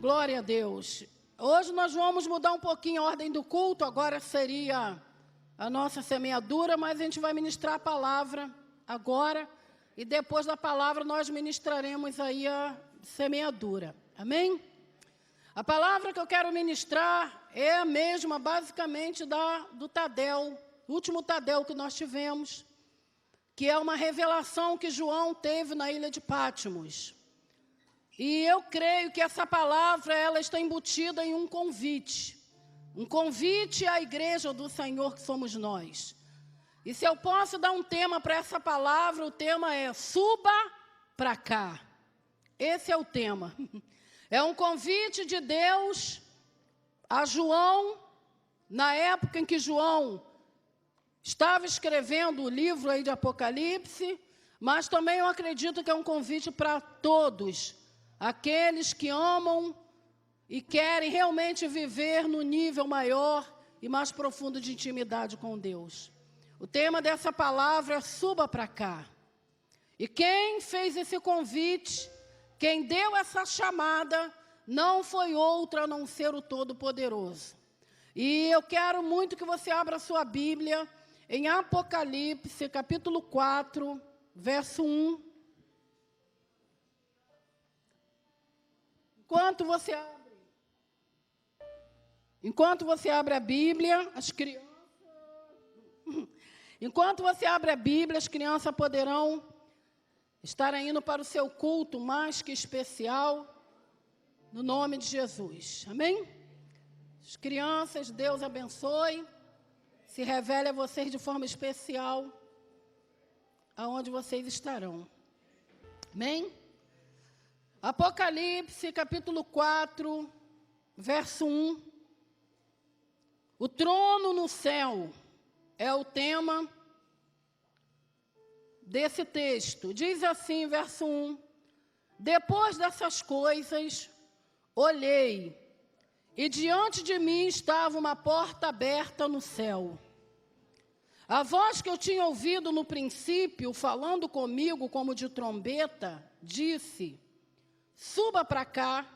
Glória a Deus. Hoje nós vamos mudar um pouquinho a ordem do culto. Agora seria a nossa semeadura, mas a gente vai ministrar a palavra agora. E depois da palavra nós ministraremos aí a semeadura. Amém? A palavra que eu quero ministrar é a mesma, basicamente, do Tadel, o último Tadel que nós tivemos, que é uma revelação que João teve na ilha de Patmos. E eu creio que essa palavra ela está embutida em um convite à igreja do Senhor que somos nós. E se eu posso dar um tema para essa palavra, o tema é suba para cá. Esse é o tema. É um convite de Deus a João, na época em que João estava escrevendo o livro aí de Apocalipse, mas também eu acredito que é um convite para todos, aqueles que amam e querem realmente viver no nível maior e mais profundo de intimidade com Deus. O tema dessa palavra é suba para cá. E quem fez esse convite, quem deu essa chamada, não foi outro a não ser o Todo-Poderoso. E eu quero muito que você abra a sua Bíblia em Apocalipse, capítulo 4, verso 1. Enquanto você abre a Bíblia, as crianças poderão estar indo para o seu culto mais que especial, no nome de Jesus. Amém? As crianças, Deus abençoe, se revele a vocês de forma especial, aonde vocês estarão. Amém? Apocalipse, capítulo 4, verso 1. O trono no céu é o tema desse texto. Diz assim, verso 1. Depois dessas coisas, olhei, e diante de mim estava uma porta aberta no céu. A voz que eu tinha ouvido no princípio, falando comigo como de trombeta, disse: suba para cá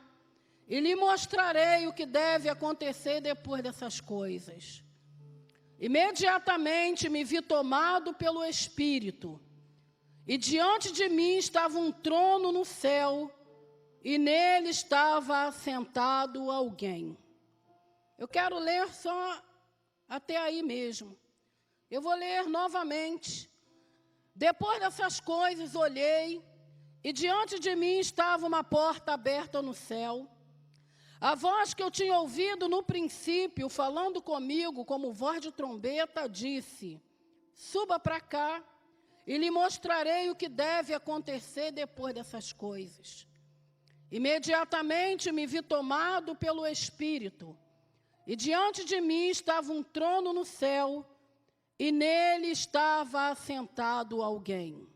e lhe mostrarei o que deve acontecer depois dessas coisas. Imediatamente me vi tomado pelo Espírito, e diante de mim estava um trono no céu, e nele estava assentado alguém. Eu quero ler só até aí mesmo. Eu vou ler novamente. Depois dessas coisas olhei, e diante de mim estava uma porta aberta no céu. A voz que eu tinha ouvido no princípio, falando comigo como voz de trombeta, disse: suba para cá e lhe mostrarei o que deve acontecer depois dessas coisas. Imediatamente me vi tomado pelo Espírito, e diante de mim estava um trono no céu, e nele estava assentado alguém.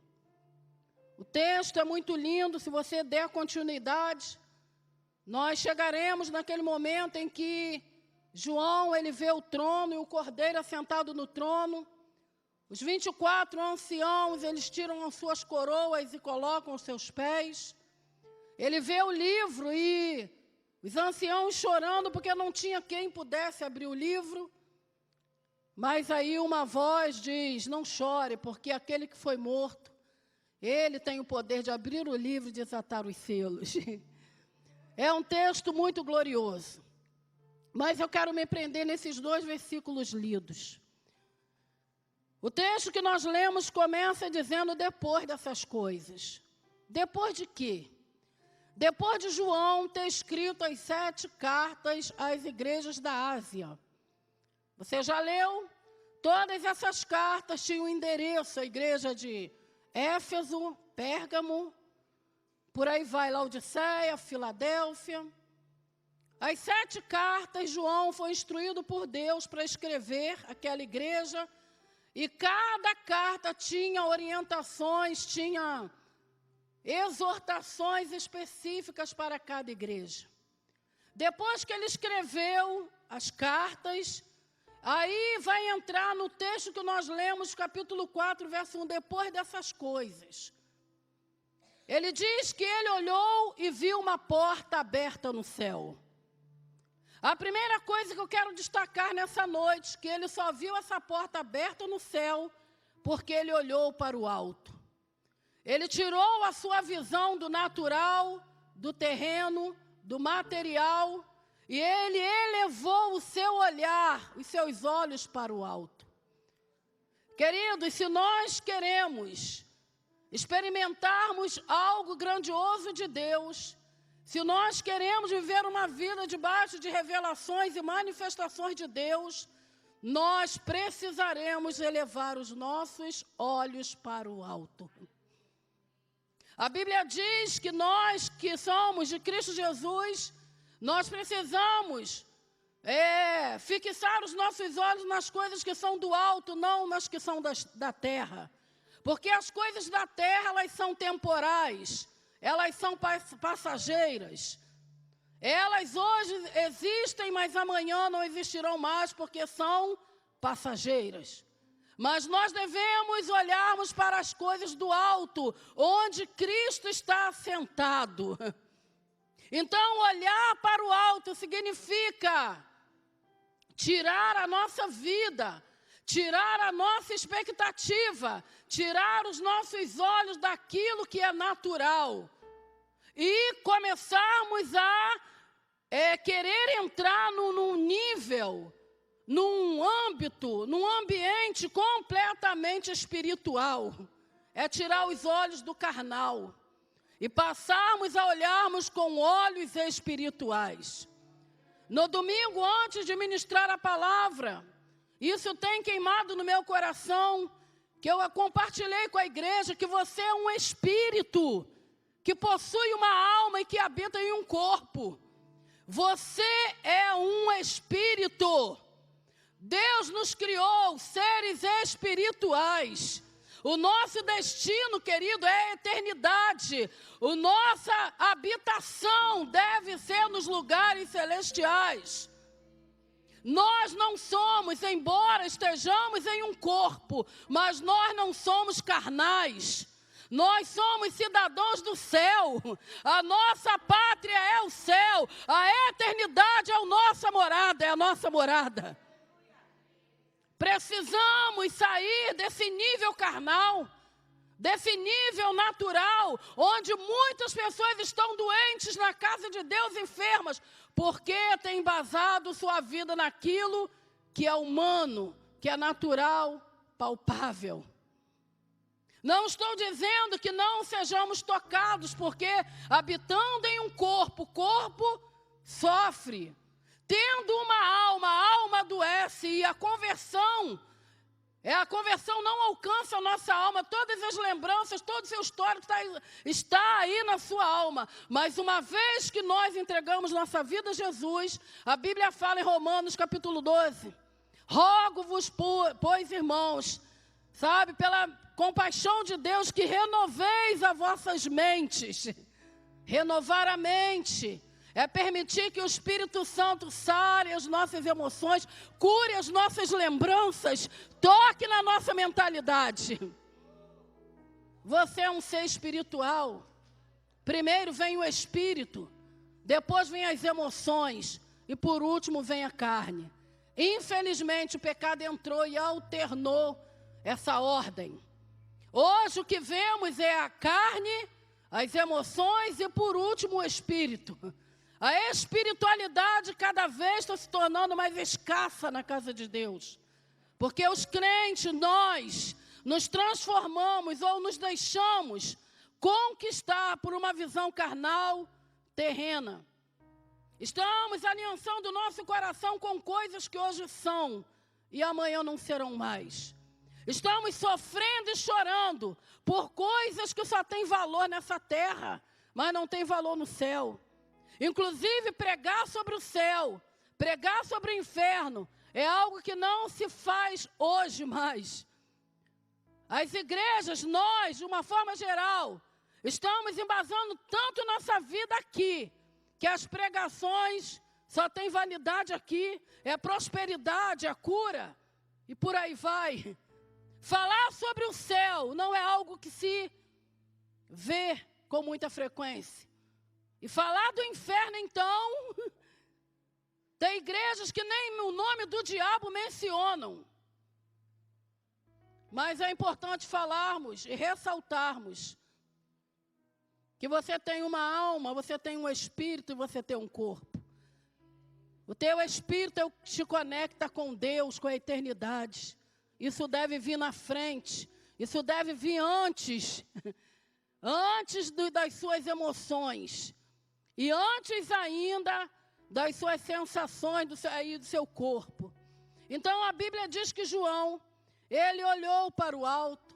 O texto é muito lindo. Se você der continuidade, nós chegaremos naquele momento em que João ele vê o trono e o cordeiro assentado no trono. Os 24 anciãos, eles tiram as suas coroas e colocam os seus pés. Ele vê o livro e os anciãos chorando porque não tinha quem pudesse abrir o livro. Mas aí uma voz diz: não chore, porque aquele que foi morto, ele tem o poder de abrir o livro e desatar os selos. É um texto muito glorioso. Mas eu quero me prender nesses 2 versículos lidos. O texto que nós lemos começa dizendo depois dessas coisas. Depois de quê? Depois de João ter escrito as 7 cartas às igrejas da Ásia. Você já leu? Todas essas cartas tinham endereço: a igreja de Éfeso, Pérgamo, por aí vai, Laodiceia, Filadélfia. As 7 cartas, João foi instruído por Deus para escrever aquela igreja, e cada carta tinha orientações, tinha exortações específicas para cada igreja. Depois que ele escreveu as cartas, aí vai entrar no texto que nós lemos, capítulo 4, verso 1, depois dessas coisas. Ele diz que ele olhou e viu uma porta aberta no céu. A primeira coisa que eu quero destacar nessa noite, que ele só viu essa porta aberta no céu, porque ele olhou para o alto. Ele tirou a sua visão do natural, do terreno, do material, e ele elevou o seu olhar, os seus olhos para o alto. Queridos, se nós queremos experimentarmos algo grandioso de Deus, se nós queremos viver uma vida debaixo de revelações e manifestações de Deus, nós precisaremos elevar os nossos olhos para o alto. A Bíblia diz que nós que somos de Cristo Jesus, nós precisamos fixar os nossos olhos nas coisas que são do alto, não nas que são da terra. Porque as coisas da terra, elas são temporais, elas são passageiras. Elas hoje existem, mas amanhã não existirão mais, porque são passageiras. Mas nós devemos olharmos para as coisas do alto, onde Cristo está assentado. Então, olhar para o alto significa tirar a nossa vida, tirar a nossa expectativa, tirar os nossos olhos daquilo que é natural e começarmos a querer entrar num nível, num âmbito, num ambiente completamente espiritual. É tirar os olhos do carnal e passarmos a olharmos com olhos espirituais. No domingo, antes de ministrar a palavra, isso tem queimado no meu coração, que eu compartilhei com a igreja, que você é um espírito que possui uma alma e que habita em um corpo. Você é um espírito. Deus nos criou seres espirituais. O nosso destino, querido, é a eternidade. A nossa habitação deve ser nos lugares celestiais. Nós não somos, embora estejamos em um corpo, mas nós não somos carnais. Nós somos cidadãos do céu. A nossa pátria é o céu. A eternidade é a nossa morada. Precisamos sair desse nível carnal, desse nível natural, onde muitas pessoas estão doentes na casa de Deus, enfermas, porque têm embasado sua vida naquilo que é humano, que é natural, palpável. Não estou dizendo que não sejamos tocados, porque habitando em um corpo, o corpo sofre. Tendo uma alma, a alma adoece, e a conversão não alcança a nossa alma. Todas as lembranças, todo o seu histórico está aí na sua alma. Mas uma vez que nós entregamos nossa vida a Jesus, a Bíblia fala em Romanos capítulo 12, rogo-vos, pois irmãos, pela compaixão de Deus, que renoveis as vossas mentes. Renovar a mente é permitir que o Espírito Santo sare as nossas emoções, cure as nossas lembranças, toque na nossa mentalidade. Você é um ser espiritual. Primeiro vem o Espírito, depois vem as emoções e por último vem a carne. Infelizmente o pecado entrou e alternou essa ordem. Hoje o que vemos é a carne, as emoções e por último o Espírito. A espiritualidade cada vez está se tornando mais escassa na casa de Deus. Porque os crentes, nós nos transformamos ou nos deixamos conquistar por uma visão carnal, terrena. Estamos aliançando o nosso coração com coisas que hoje são e amanhã não serão mais. Estamos sofrendo e chorando por coisas que só têm valor nessa terra, mas não tem valor no céu. Inclusive, pregar sobre o céu, pregar sobre o inferno, é algo que não se faz hoje mais. As igrejas, nós, de uma forma geral, estamos embasando tanto nossa vida aqui, que as pregações só têm validade aqui, é prosperidade, é cura, e por aí vai. Falar sobre o céu não é algo que se vê, com muita frequência. E falar do inferno, então, tem igrejas que nem o nome do diabo mencionam. Mas é importante falarmos e ressaltarmos que você tem uma alma, você tem um espírito e você tem um corpo. O teu espírito é o que te conecta com Deus, com a eternidade. Isso deve vir na frente, isso deve vir antes das suas emoções. E antes ainda das suas sensações do seu corpo. Então a Bíblia diz que João, ele olhou para o alto,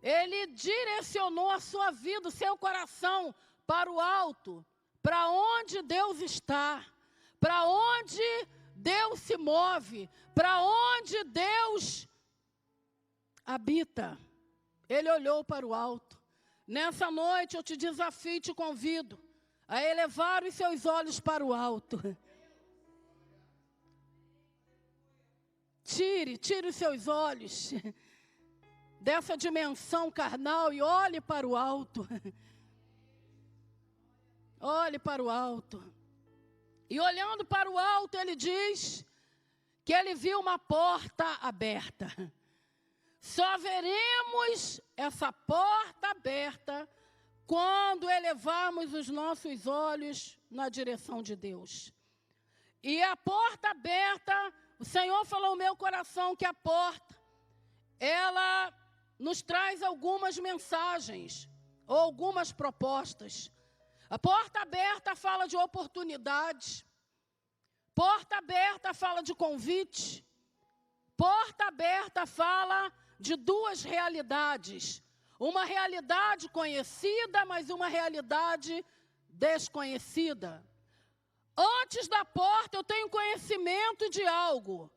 ele direcionou a sua vida, o seu coração para o alto, para onde Deus está, para onde Deus se move, para onde Deus habita. Ele olhou para o alto. Nessa noite eu te desafio e te convido a elevar os seus olhos para o alto. Tire os seus olhos dessa dimensão carnal e olhe para o alto. Olhe para o alto. E olhando para o alto, ele diz que ele viu uma porta aberta. Só veremos essa porta aberta quando elevarmos os nossos olhos na direção de Deus. E a porta aberta, o Senhor falou ao meu coração que a porta, ela nos traz algumas mensagens ou algumas propostas. A porta aberta fala de oportunidades. Porta aberta fala de convite. Porta aberta fala de duas realidades. Uma realidade conhecida, mas uma realidade desconhecida. Antes da porta eu tenho conhecimento de algo,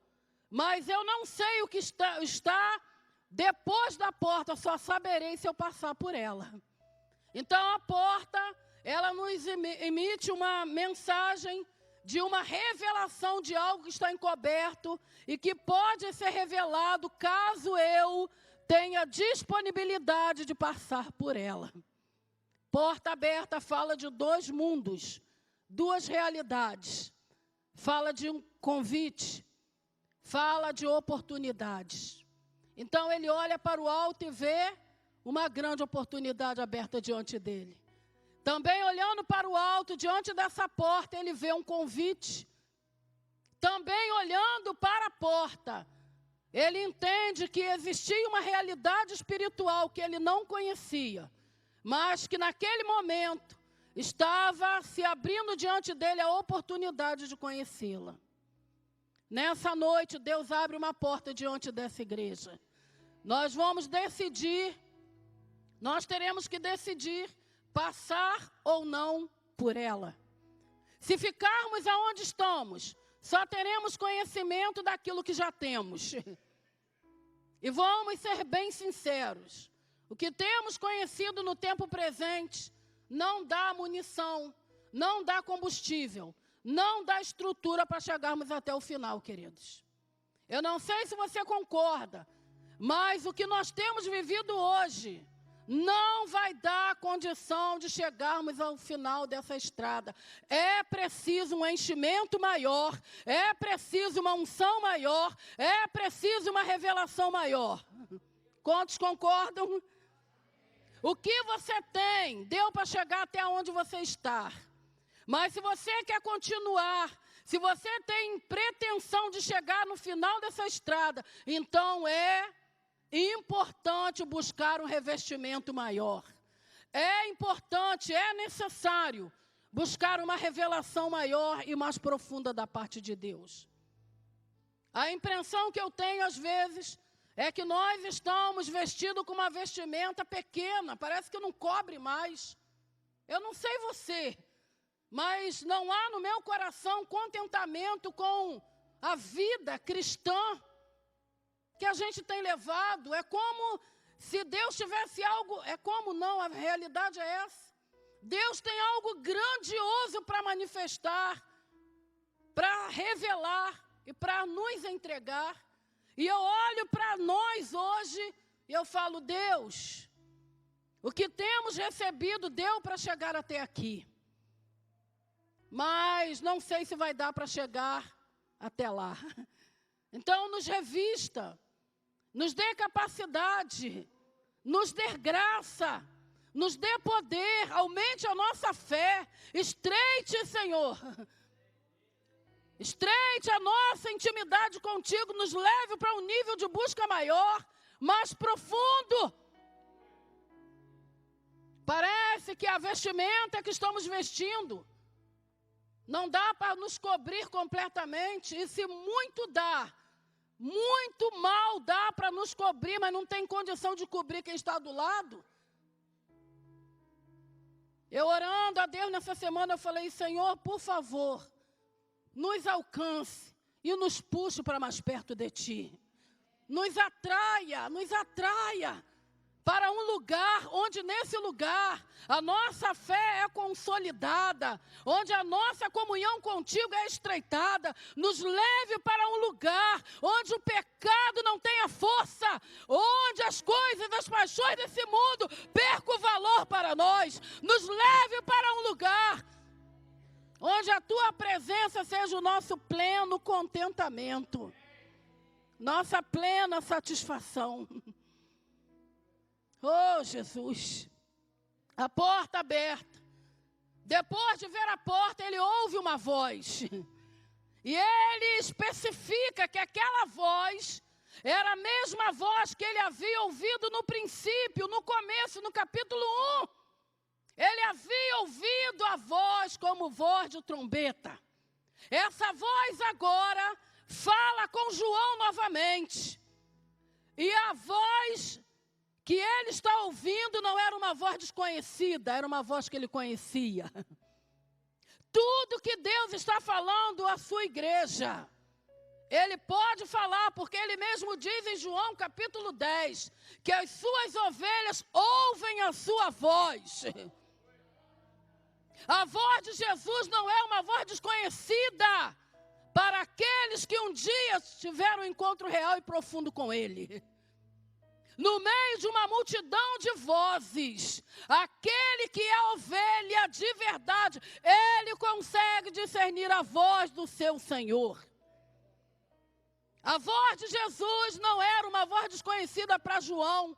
mas eu não sei o que está depois da porta, só saberei se eu passar por ela. Então a porta, ela nos emite uma mensagem de uma revelação de algo que está encoberto e que pode ser revelado caso eu tenha disponibilidade de passar por ela. Porta aberta fala de dois mundos, duas realidades. Fala de um convite, fala de oportunidades. Então ele olha para o alto e vê uma grande oportunidade aberta diante dele. Também olhando para o alto, diante dessa porta, ele vê um convite. Também olhando para a porta, ele entende que existia uma realidade espiritual que ele não conhecia, mas que naquele momento estava se abrindo diante dele a oportunidade de conhecê-la. Nessa noite, Deus abre uma porta diante dessa igreja. Nós vamos decidir, nós teremos que decidir passar ou não por ela. Se ficarmos aonde estamos, só teremos conhecimento daquilo que já temos. E vamos ser bem sinceros. O que temos conhecido no tempo presente não dá munição, não dá combustível, não dá estrutura para chegarmos até o final, queridos. Eu não sei se você concorda, mas o que nós temos vivido hoje não vai dar condição de chegarmos ao final dessa estrada. É preciso um enchimento maior, é preciso uma unção maior, é preciso uma revelação maior. Quantos concordam? O que você tem deu para chegar até onde você está. Mas se você quer continuar, se você tem pretensão de chegar no final dessa estrada, então é importante buscar um revestimento maior. É importante, é necessário buscar uma revelação maior e mais profunda da parte de Deus. A impressão que eu tenho às vezes é que nós estamos vestidos com uma vestimenta pequena, parece que não cobre mais. Eu não sei você, mas não há no meu coração contentamento com a vida cristã que a gente tem levado. É como se Deus tivesse algo, é como não, a realidade é essa. Deus tem algo grandioso para manifestar, para revelar e para nos entregar. E eu olho para nós hoje e eu falo, Deus, O que temos recebido deu para chegar até aqui. Mas não sei se vai dar para chegar até lá. Então nos revista, nos dê capacidade, nos dê graça, nos dê poder, aumente a nossa fé, estreite, Senhor. Estreite a nossa intimidade contigo, nos leve para um nível de busca maior, mais profundo. Parece que a vestimenta que estamos vestindo não dá para nos cobrir completamente, e se muito dá, muito mal dá para nos cobrir, mas não tem condição de cobrir quem está do lado. Eu orando a Deus nessa semana, eu falei, Senhor, por favor, nos alcance e nos puxe para mais perto de Ti. Nos atraia para um lugar onde nesse lugar a nossa fé é consolidada, onde a nossa comunhão contigo é estreitada. Nos leve para um lugar onde o pecado não tenha força, onde as coisas, as paixões desse mundo percam o valor para nós. Nos leve para um lugar onde a Tua presença seja o nosso pleno contentamento, nossa plena satisfação. Oh, Jesus, a porta aberta. Depois de ver a porta, ele ouve uma voz. E ele especifica que aquela voz era a mesma voz que ele havia ouvido no princípio, no começo, no capítulo 1. Ele havia ouvido a voz como voz de trombeta. Essa voz agora fala com João novamente. E a voz que ele está ouvindo não era uma voz desconhecida, era uma voz que ele conhecia. Tudo que Deus está falando à sua igreja, Ele pode falar, porque Ele mesmo diz em João capítulo 10, que as suas ovelhas ouvem a sua voz. A voz de Jesus não é uma voz desconhecida para aqueles que um dia tiveram um encontro real e profundo com Ele. No meio de uma multidão de vozes, aquele que é ovelha de verdade, ele consegue discernir a voz do seu Senhor. A voz de Jesus não era uma voz desconhecida para João,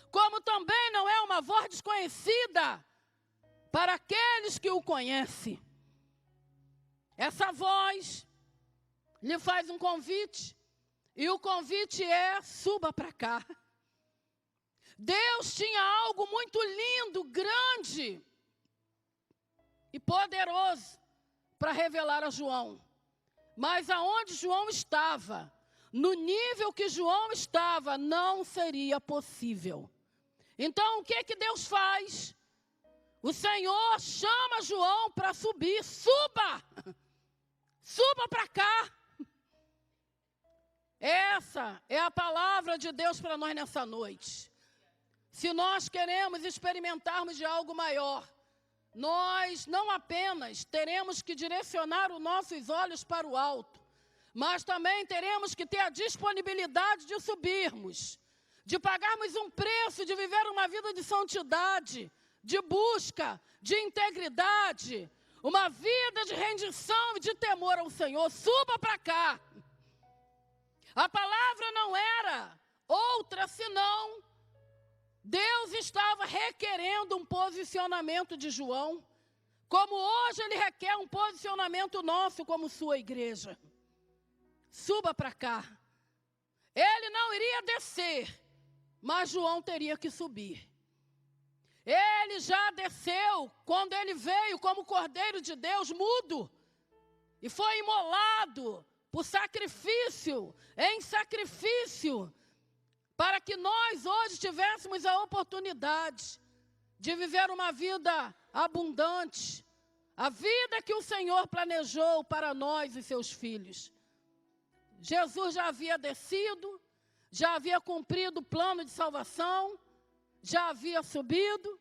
como também não é uma voz desconhecida para aqueles que o conhecem. Essa voz lhe faz um convite, e o convite é: suba para cá. Deus tinha algo muito lindo, grande e poderoso para revelar a João. Mas aonde João estava, no nível que João estava, não seria possível. Então, o que Deus faz? O Senhor chama João para subir. Suba! Suba para cá. Essa é a palavra de Deus para nós nessa noite. Se nós queremos experimentarmos de algo maior, nós não apenas teremos que direcionar os nossos olhos para o alto, mas também teremos que ter a disponibilidade de subirmos, de pagarmos um preço, de viver uma vida de santidade, de busca, de integridade, uma vida de rendição e de temor ao Senhor. Suba para cá. A palavra não era outra senão Deus estava requerendo um posicionamento de João, como hoje Ele requer um posicionamento nosso como sua igreja. Suba para cá. Ele não iria descer, mas João teria que subir. Ele já desceu quando ele veio como Cordeiro de Deus, mudo, e foi imolado por sacrifício, em sacrifício, para que nós hoje tivéssemos a oportunidade de viver uma vida abundante, a vida que o Senhor planejou para nós e seus filhos. Jesus já havia descido, já havia cumprido o plano de salvação, já havia subido,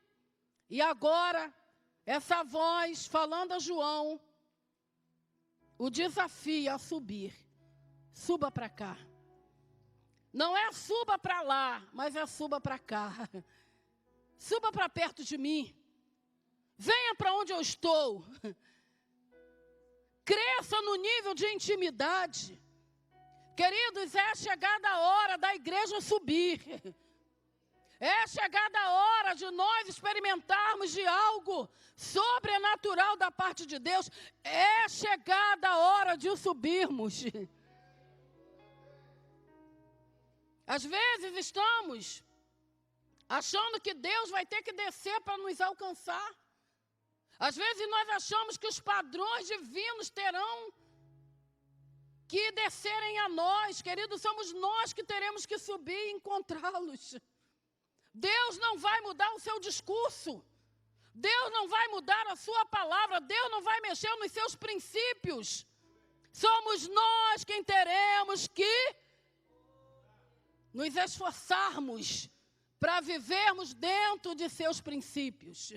e agora essa voz falando a João o desafia a subir. Suba para cá. Não é suba para lá, mas é suba para cá. Suba para perto de mim. Venha para onde eu estou. Cresça no nível de intimidade. Queridos, é chegada a hora da igreja subir. É chegada a hora de nós experimentarmos de algo sobrenatural da parte de Deus. É chegada a hora de subirmos. Às vezes estamos achando que Deus vai ter que descer para nos alcançar. Às vezes nós achamos que os padrões divinos terão que descerem a nós. Queridos, somos nós que teremos que subir e encontrá-los. Deus não vai mudar o seu discurso. Deus não vai mudar a sua palavra. Deus não vai mexer nos seus princípios. Somos nós quem teremos que nos esforçarmos para vivermos dentro de seus princípios.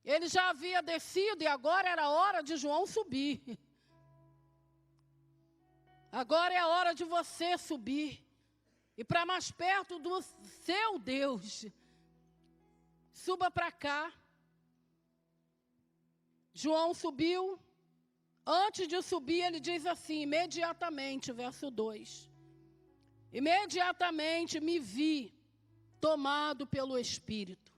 Ele já havia descido e agora era hora de João subir. Agora é a hora de você subir. E para mais perto do seu Deus. Suba para cá. João subiu. Antes de subir, ele diz assim, imediatamente, verso 2. Imediatamente me vi tomado pelo Espírito.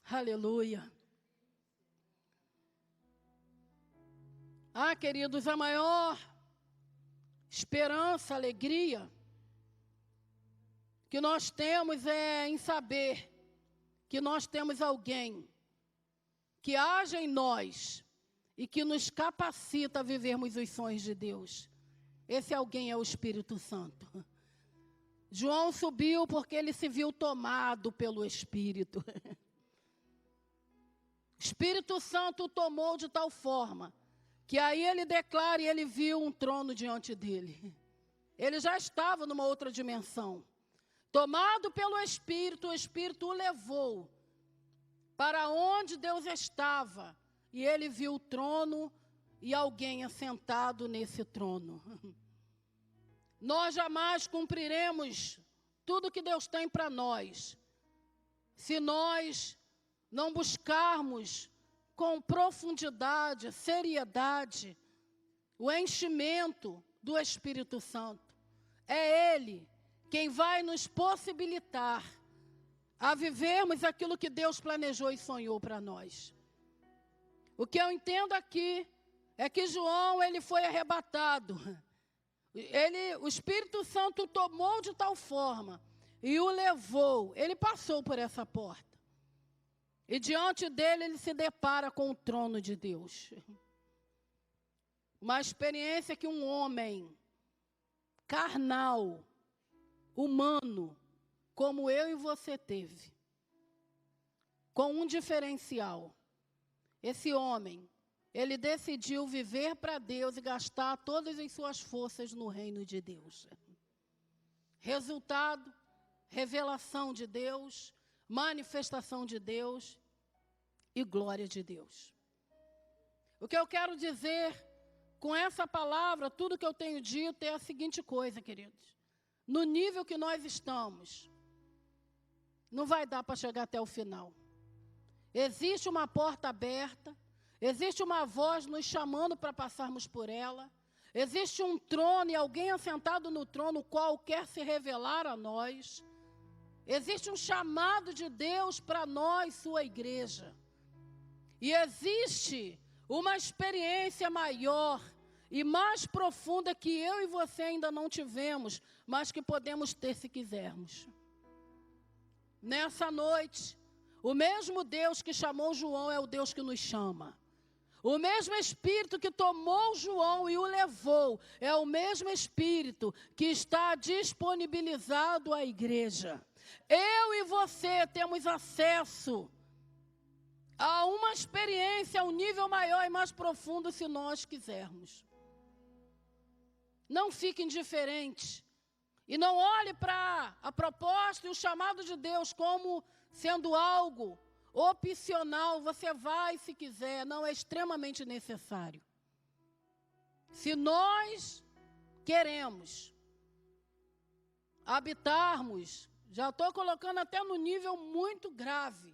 Aleluia. Queridos, a maior esperança, alegria que nós temos é em saber que nós temos alguém que age em nós e que nos capacita a vivermos os sonhos de Deus. Esse alguém é o Espírito Santo. João subiu porque ele se viu tomado pelo Espírito. O Espírito Santo o tomou de tal forma que aí ele declara e ele viu um trono diante dele. Ele já estava numa outra dimensão. Tomado pelo Espírito, o Espírito o levou para onde Deus estava. E ele viu o trono e alguém assentado nesse trono. Nós jamais cumpriremos tudo que Deus tem para nós, se nós não buscarmos com profundidade, seriedade, o enchimento do Espírito Santo. É Ele quem vai nos possibilitar a vivermos aquilo que Deus planejou e sonhou para nós. O que eu entendo aqui é que João, ele foi arrebatado. O Espírito Santo o tomou de tal forma e o levou. Ele passou por essa porta. E diante dele, ele se depara com o trono de Deus. Uma experiência que um homem carnal, humano, como eu e você teve. Com um diferencial. Esse homem, ele decidiu viver para Deus e gastar todas as suas forças no reino de Deus. Resultado, revelação de Deus, manifestação de Deus e glória de Deus. O que eu quero dizer com essa palavra, tudo que eu tenho dito é a seguinte coisa, queridos. No nível que nós estamos, não vai dar para chegar até o final. Existe uma porta aberta, existe uma voz nos chamando para passarmos por ela, existe um trono e alguém assentado no trono, o qual quer se revelar a nós. Existe um chamado de Deus para nós, sua igreja. E existe uma experiência maior e mais profunda que eu e você ainda não tivemos, mas que podemos ter se quisermos. Nessa noite, o mesmo Deus que chamou João é o Deus que nos chama. O mesmo Espírito que tomou João e o levou é o mesmo Espírito que está disponibilizado à igreja. Eu e você temos acesso a uma experiência, a um nível maior e mais profundo, se nós quisermos. Não fique indiferente e não olhe para a proposta e o chamado de Deus como sendo algo opcional. Você vai se quiser, não é extremamente necessário. Se nós queremos habitarmos, já estou colocando até no nível muito grave.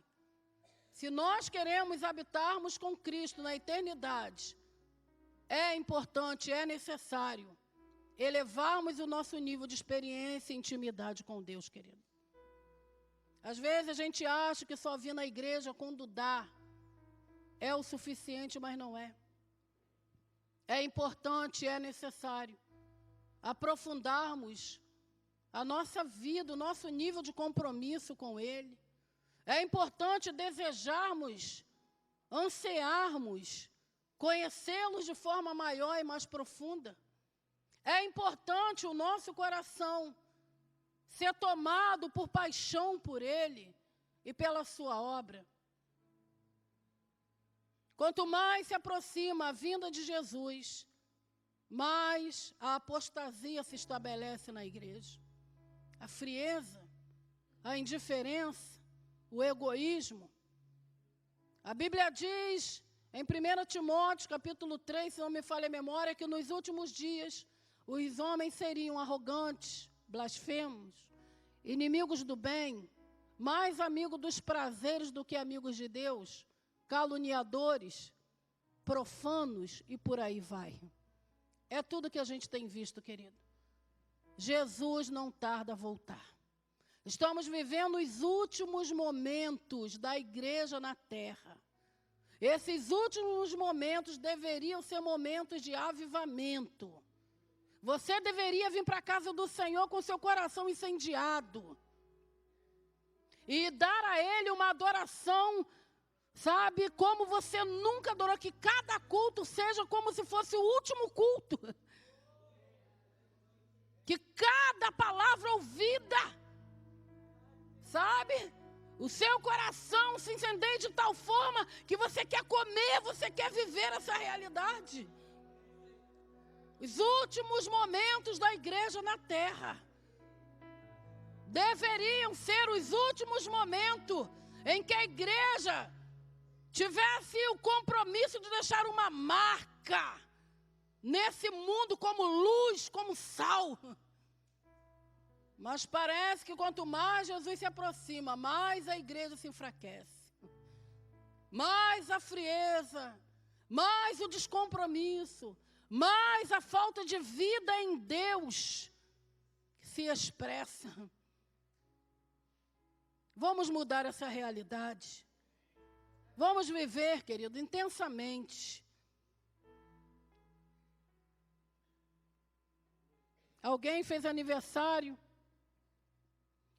Se nós queremos habitarmos com Cristo na eternidade, é importante, é necessário elevarmos o nosso nível de experiência e intimidade com Deus, querido. Às vezes a gente acha que só vir na igreja quando dá é o suficiente, mas não é. É importante, é necessário aprofundarmos a nossa vida, o nosso nível de compromisso com Ele. É importante desejarmos, ansiarmos, conhecê-los de forma maior e mais profunda. É importante o nosso coração ser tomado por paixão por Ele e pela sua obra. Quanto mais se aproxima a vinda de Jesus, mais a apostasia se estabelece na igreja. A frieza, a indiferença, o egoísmo. A Bíblia diz, em 1 Timóteo, capítulo 3, se não me falha a memória, que nos últimos dias os homens seriam arrogantes, blasfemos, inimigos do bem, mais amigos dos prazeres do que amigos de Deus, caluniadores, profanos e por aí vai. É tudo que a gente tem visto, querido. Jesus não tarda a voltar. Estamos vivendo os últimos momentos da igreja na terra. Esses últimos momentos deveriam ser momentos de avivamento. Você deveria vir para a casa do Senhor com seu coração incendiado e dar a Ele uma adoração, sabe, como você nunca adorou, que cada culto seja como se fosse o último culto. Que cada palavra ouvida, sabe, o seu coração se incendeie de tal forma que você quer comer, você quer viver essa realidade. Os últimos momentos da igreja na terra deveriam ser os últimos momentos em que a igreja tivesse o compromisso de deixar uma marca nesse mundo como luz, como sal. Mas parece que quanto mais Jesus se aproxima, mais a igreja se enfraquece. Mais a frieza, mais o descompromisso, mais a falta de vida em Deus se expressa. Vamos mudar essa realidade. Vamos viver, querido, intensamente. Alguém fez aniversário.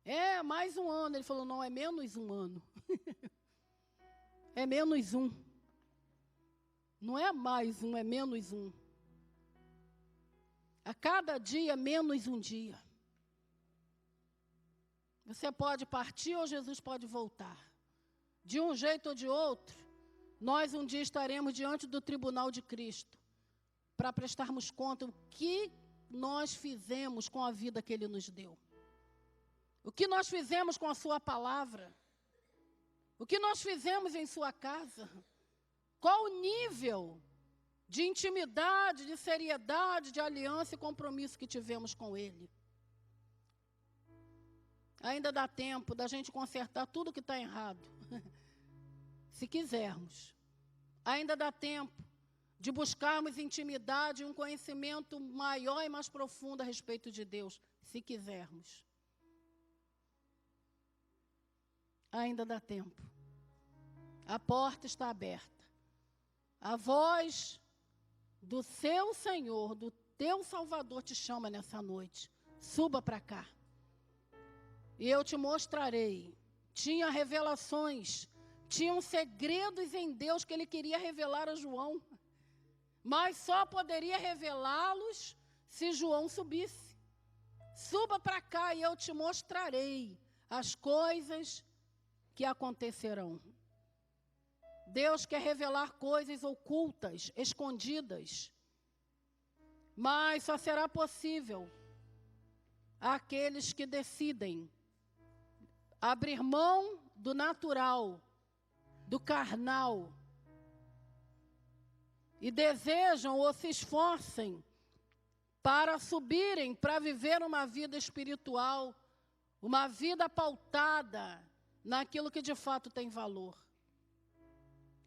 É, mais um ano. Ele falou, não, é menos um ano. É menos um. Não é mais um, é menos um. A cada dia, menos um dia. Você pode partir ou Jesus pode voltar. De um jeito ou de outro, nós um dia estaremos diante do tribunal de Cristo para prestarmos conta o que nós fizemos com a vida que Ele nos deu. O que nós fizemos com a sua palavra. O que nós fizemos em sua casa. Qual o nível de intimidade, de seriedade, de aliança e compromisso que tivemos com Ele. Ainda dá tempo da gente consertar tudo que está errado. Se quisermos. Ainda dá tempo de buscarmos intimidade e um conhecimento maior e mais profundo a respeito de Deus. Se quisermos. Ainda dá tempo. A porta está aberta. A voz do seu Senhor, do teu Salvador te chama nessa noite. Suba para cá. E eu te mostrarei. Tinha revelações, tinham segredos em Deus que Ele queria revelar a João. Mas só poderia revelá-los se João subisse. Suba para cá e eu te mostrarei as coisas que acontecerão. Deus quer revelar coisas ocultas, escondidas. Mas só será possível àqueles que decidem abrir mão do natural, do carnal, e desejam ou se esforcem para subirem, para viver uma vida espiritual, uma vida pautada naquilo que de fato tem valor.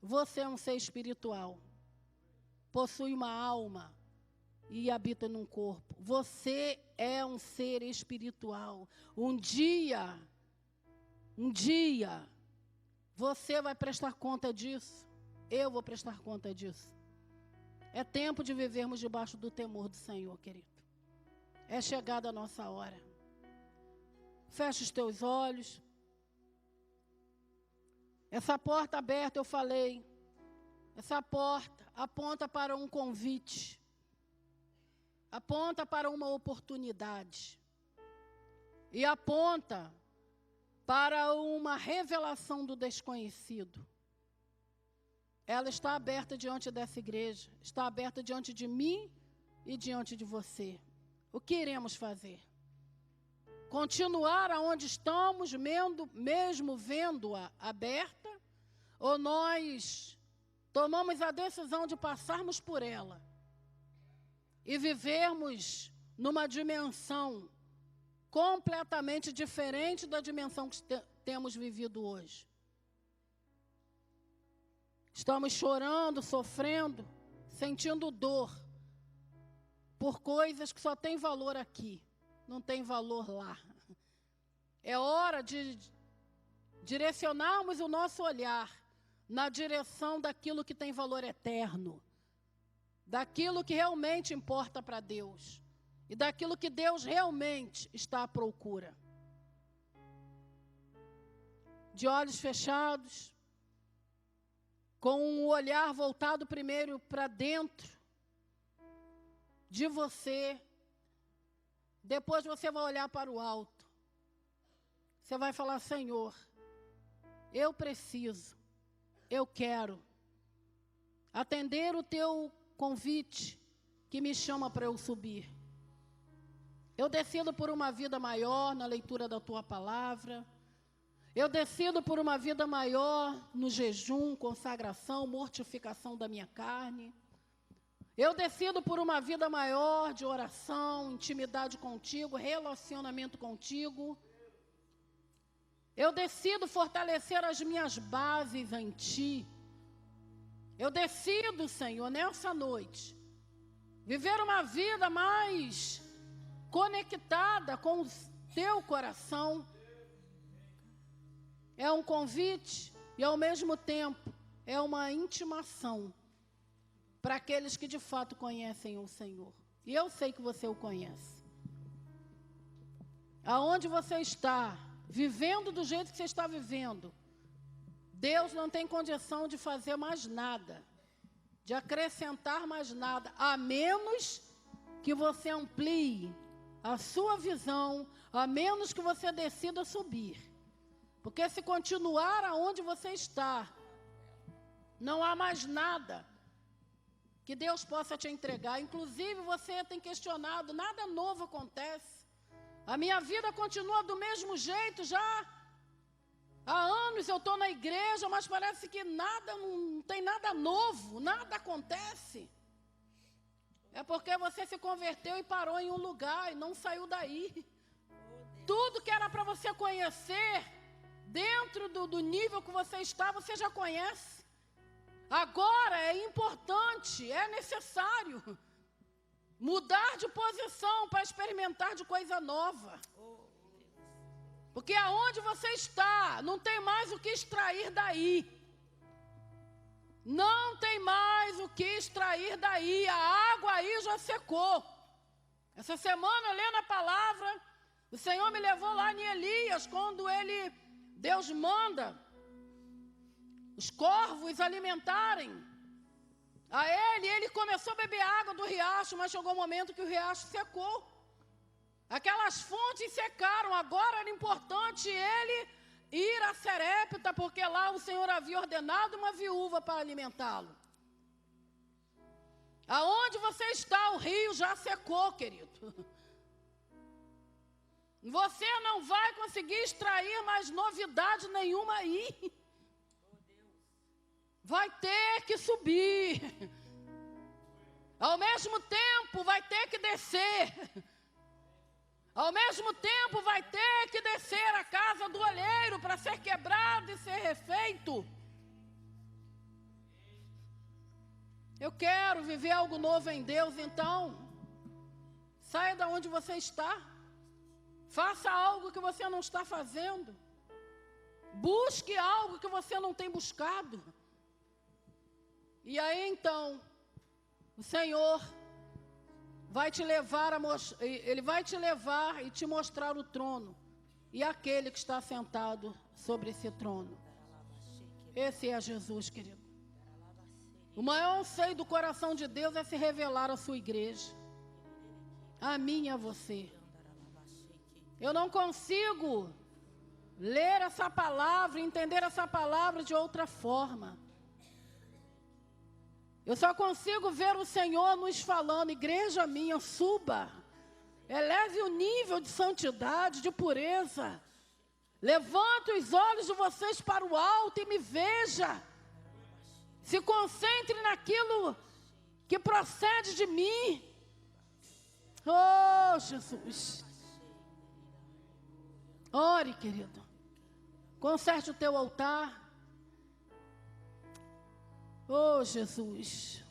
Você é um ser espiritual, possui uma alma e habita num corpo. Você é um ser espiritual. Um dia, você vai prestar conta disso. Eu vou prestar conta disso. É tempo de vivermos debaixo do temor do Senhor, querido. É chegada a nossa hora. Feche os teus olhos. Essa porta aberta, eu falei, essa porta aponta para um convite. Aponta para uma oportunidade. E aponta para uma revelação do desconhecido. Ela está aberta diante dessa igreja, está aberta diante de mim e diante de você. O que iremos fazer? Continuar aonde estamos, mesmo vendo-a aberta? Ou nós tomamos a decisão de passarmos por ela e vivermos numa dimensão completamente diferente da dimensão que temos vivido hoje? Estamos chorando, sofrendo, sentindo dor por coisas que só têm valor aqui, não tem valor lá. É hora de direcionarmos o nosso olhar na direção daquilo que tem valor eterno, daquilo que realmente importa para Deus e daquilo que Deus realmente está à procura. De olhos fechados, com o olhar voltado primeiro para dentro de você, depois você vai olhar para o alto. Você vai falar: Senhor, eu preciso, eu quero atender o teu convite que me chama para eu subir. Eu decido por uma vida maior na leitura da tua palavra. Eu decido por uma vida maior no jejum, consagração, mortificação da minha carne. Eu decido por uma vida maior de oração, intimidade contigo, relacionamento contigo. Eu decido fortalecer as minhas bases em ti. Eu decido, Senhor, nessa noite, viver uma vida mais conectada com o teu coração. É um convite e, ao mesmo tempo, é uma intimação para aqueles que de fato conhecem o Senhor. E eu sei que você o conhece. Aonde você está, vivendo do jeito que você está vivendo, Deus não tem condição de fazer mais nada, de acrescentar mais nada, a menos que você amplie a sua visão, a menos que você decida subir. Porque se continuar aonde você está, não há mais nada que Deus possa te entregar. Inclusive, você tem questionado, nada novo acontece. A minha vida continua do mesmo jeito, já há anos eu estou na igreja, mas parece que nada, não tem nada novo, nada acontece. É porque você se converteu e parou em um lugar e não saiu daí. Tudo que era para você conhecer, dentro do nível que você está, você já conhece. Agora é importante, é necessário mudar de posição para experimentar de coisa nova. Porque aonde você está, não tem mais o que extrair daí. Não tem mais o que extrair daí. A água aí já secou. Essa semana, lendo a palavra, o Senhor me levou lá em Elias, quando Deus manda os corvos alimentarem a ele começou a beber água do riacho, mas chegou um momento que o riacho secou. Aquelas fontes secaram. Agora era importante ele ir a Serepta, porque lá o Senhor havia ordenado uma viúva para alimentá-lo. Aonde você está, o rio já secou, querido. Você não vai conseguir extrair mais novidade nenhuma aí. Vai ter que subir. Ao mesmo tempo vai ter que descer. Ao mesmo tempo vai ter que descer a casa do olheiro para ser quebrado e ser refeito. Eu quero viver algo novo em Deus, então saia da onde você está. Faça algo que você não está fazendo. Busque algo que você não tem buscado. E aí então, o Senhor vai te levar Ele vai te levar e te mostrar o trono. E aquele que está sentado sobre esse trono. Esse é Jesus, querido. O maior anseio do coração de Deus é se revelar à sua igreja. A mim e a você. Eu não consigo ler essa palavra, entender essa palavra de outra forma. Eu só consigo ver o Senhor nos falando: igreja minha, suba, eleve o nível de santidade, de pureza. Levante os olhos de vocês para o alto e me veja. Se concentre naquilo que procede de mim. Oh, Jesus. Ore, querido. Conserte o teu altar. Oh, Jesus.